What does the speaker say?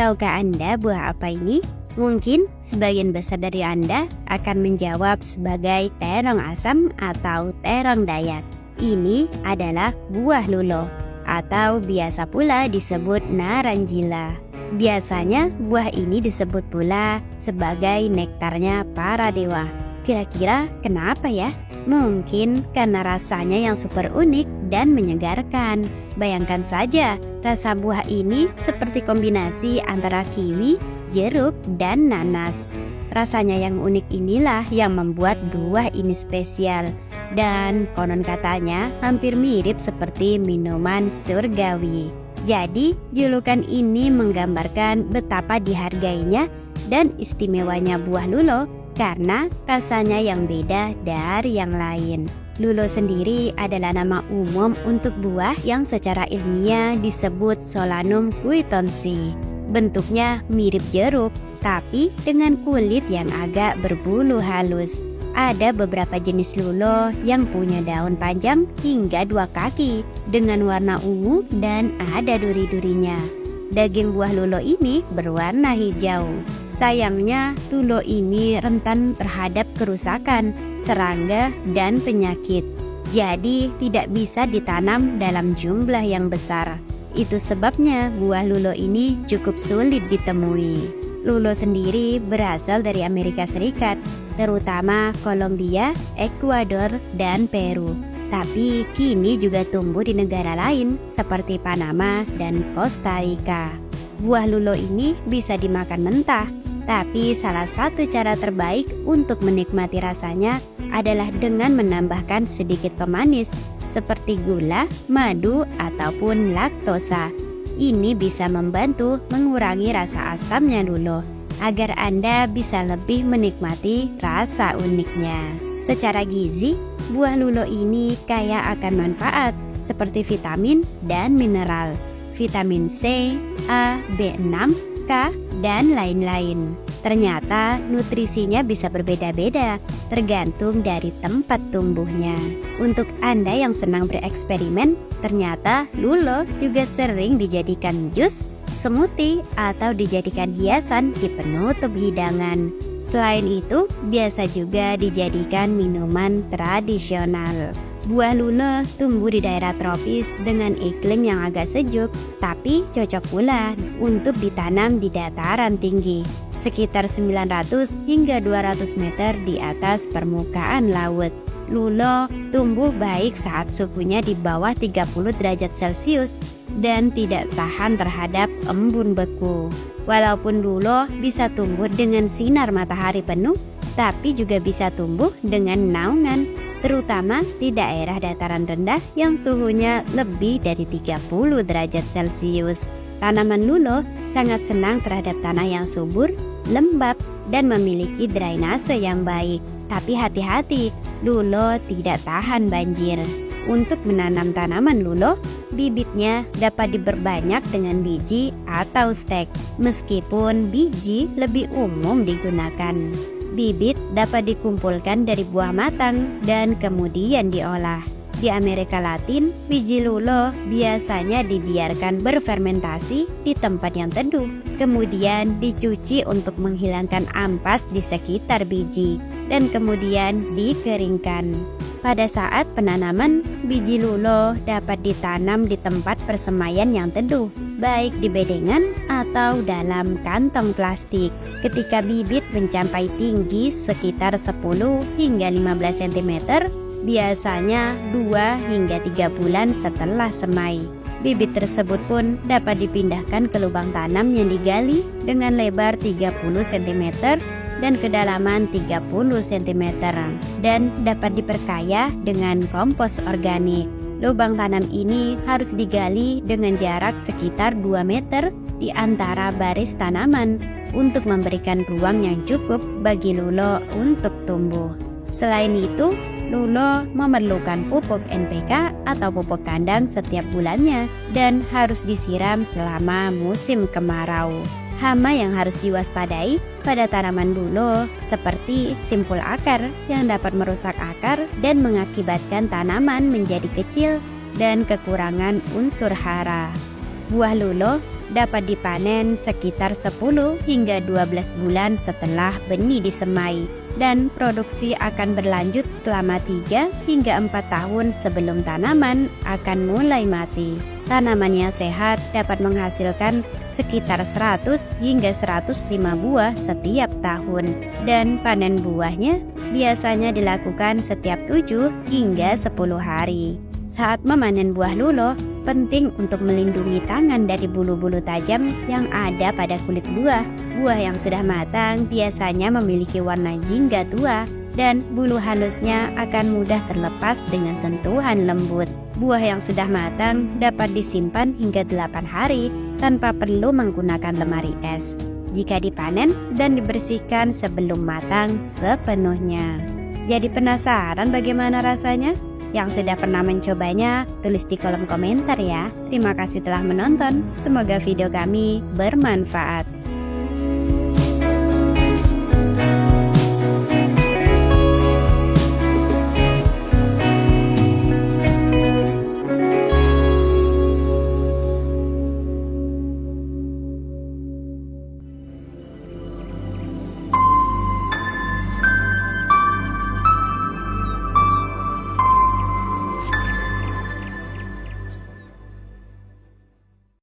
Tahukah Anda buah apa ini? Mungkin sebagian besar dari Anda akan menjawab sebagai terong asam atau terong Dayak. Ini adalah buah lulo atau biasa pula disebut naranjila. Biasanya buah ini disebut pula sebagai nektarnya para dewa. Kira-kira kenapa ya? Mungkin karena rasanya yang super unik dan menyegarkan. Bayangkan saja, rasa buah ini seperti kombinasi antara kiwi, jeruk, dan nanas. Rasanya yang unik inilah yang membuat buah ini spesial. Dan konon katanya hampir mirip seperti minuman surgawi. Jadi, julukan ini menggambarkan betapa dihargainya dan istimewanya buah lulo karena rasanya yang beda dari yang lain. Lulo sendiri adalah nama umum untuk buah yang secara ilmiah disebut Solanum cuitonsi. Bentuknya mirip jeruk, tapi dengan kulit yang agak berbulu halus. Ada beberapa jenis lulo yang punya daun panjang hingga 2 kaki dengan warna ungu dan ada duri-durinya. Daging buah lulo ini berwarna hijau. Sayangnya, lulo ini rentan terhadap kerusakan, serangga, dan penyakit. Jadi, tidak bisa ditanam dalam jumlah yang besar. Itu sebabnya buah lulo ini cukup sulit ditemui. Lulo sendiri berasal dari Amerika Serikat, terutama Kolombia, Ekuador, dan Peru. Tapi kini juga tumbuh di negara lain seperti Panama dan Costa Rica. Buah lulo ini bisa dimakan mentah, tapi salah satu cara terbaik untuk menikmati rasanya adalah dengan menambahkan sedikit pemanis seperti gula, madu, ataupun laktosa. Ini bisa membantu mengurangi rasa asamnya lulo agar Anda bisa lebih menikmati rasa uniknya. Secara gizi, buah lulo ini kaya akan manfaat seperti vitamin dan mineral, vitamin C, A, B6, K, dan lain-lain. Ternyata nutrisinya bisa berbeda-beda tergantung dari tempat tumbuhnya. Untuk Anda yang senang bereksperimen, ternyata lulo juga sering dijadikan jus, smoothie, atau dijadikan hiasan di penutup hidangan. Selain itu, biasa juga dijadikan minuman tradisional. Buah lulo tumbuh di daerah tropis dengan iklim yang agak sejuk, tapi cocok pula untuk ditanam di dataran tinggi, sekitar 900 hingga 200 meter di atas permukaan laut. Lulo tumbuh baik saat suhunya di bawah 30 derajat Celcius dan tidak tahan terhadap embun beku. Walaupun lulo bisa tumbuh dengan sinar matahari penuh, tapi juga bisa tumbuh dengan naungan, terutama di daerah dataran rendah yang suhunya lebih dari 30 derajat Celcius. Tanaman lulo sangat senang terhadap tanah yang subur, lembab, dan memiliki drainase yang baik. Tapi hati-hati, lulo tidak tahan banjir. Untuk menanam tanaman lulo, bibitnya dapat diperbanyak dengan biji atau stek. Meskipun biji lebih umum digunakan, bibit dapat dikumpulkan dari buah matang dan kemudian diolah. Di Amerika Latin, biji lulo biasanya dibiarkan berfermentasi di tempat yang teduh, kemudian dicuci untuk menghilangkan ampas di sekitar biji, dan kemudian dikeringkan. Pada saat penanaman, biji lulo dapat ditanam di tempat persemaian yang teduh, baik di bedengan atau dalam kantong plastik. Ketika bibit mencapai tinggi sekitar 10 hingga 15 cm, biasanya 2 hingga 3 bulan setelah semai. Bibit tersebut pun dapat dipindahkan ke lubang tanam yang digali dengan lebar 30 cm dan kedalaman 30 cm dan dapat diperkaya dengan kompos organik. Lubang tanam ini harus digali dengan jarak sekitar 2 meter di antara baris tanaman untuk memberikan ruang yang cukup bagi lulo untuk tumbuh. Selain itu, lulo memerlukan pupuk NPK atau pupuk kandang setiap bulannya dan harus disiram selama musim kemarau. Hama yang harus diwaspadai pada tanaman lulo seperti simpul akar yang dapat merusak akar dan mengakibatkan tanaman menjadi kecil dan kekurangan unsur hara. Buah lulo dapat dipanen sekitar 10 hingga 12 bulan setelah benih disemai, dan produksi akan berlanjut selama 3 hingga 4 tahun sebelum tanaman akan mulai mati. Tanamannya sehat dapat menghasilkan sekitar 100 hingga 105 buah setiap tahun, dan panen buahnya biasanya dilakukan setiap 7 hingga 10 hari. Saat memanen buah lulo, penting untuk melindungi tangan dari bulu-bulu tajam yang ada pada kulit buah. Buah yang sudah matang biasanya memiliki warna jingga tua, dan bulu halusnya akan mudah terlepas dengan sentuhan lembut. Buah yang sudah matang dapat disimpan hingga 8 hari tanpa perlu menggunakan lemari es jika dipanen dan dibersihkan sebelum matang sepenuhnya. Jadi penasaran bagaimana rasanya? Yang sudah pernah mencobanya, tulis di kolom komentar ya. Terima kasih telah menonton. Semoga video kami bermanfaat.